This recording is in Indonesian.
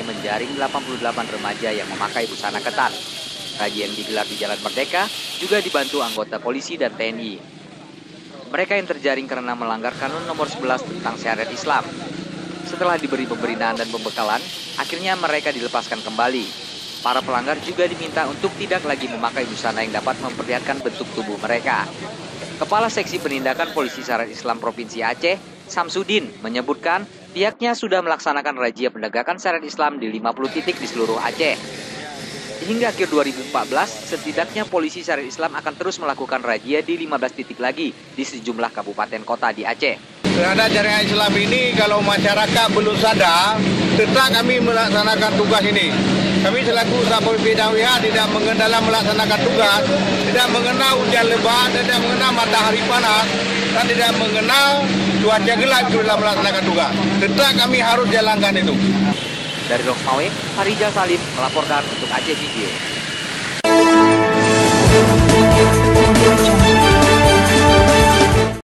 Rosmawai menjaring 88 remaja yang memakai busana ketat. Razia yang digelar di Jalan Merdeka juga dibantu anggota polisi dan TNI. Mereka yang terjaring karena melanggar Kanun Nomor 11 tentang Syariat Islam. Setelah diberi pembinaan dan pembekalan, akhirnya mereka dilepaskan kembali. Para pelanggar juga diminta untuk tidak lagi memakai busana yang dapat memperlihatkan bentuk tubuh mereka. Kepala Seksi Penindakan Polisi Syariat Islam Provinsi Aceh, Samsudin, menyebutkan pihaknya sudah melaksanakan razia penegakan syariat Islam di 50 titik di seluruh Aceh. Hingga akhir 2014, setidaknya polisi syariat Islam akan terus melakukan razia di 15 titik lagi di sejumlah kabupaten kota di Aceh. Terhadap jaringan Islam ini, kalau masyarakat belum sadar, tetap kami melaksanakan tugas ini. Kami selaku Satpol PP dan WA tidak mengenal melaksanakan tugas, tidak mengenal hujan lebat, tidak mengenal matahari panas, dan tidak mengenal cuaca gelap dalam melaksanakan tugas. Tetap kami harus jalankan itu. Dari Rosmawai, Harijal Salim melaporkan untuk Aceh Video.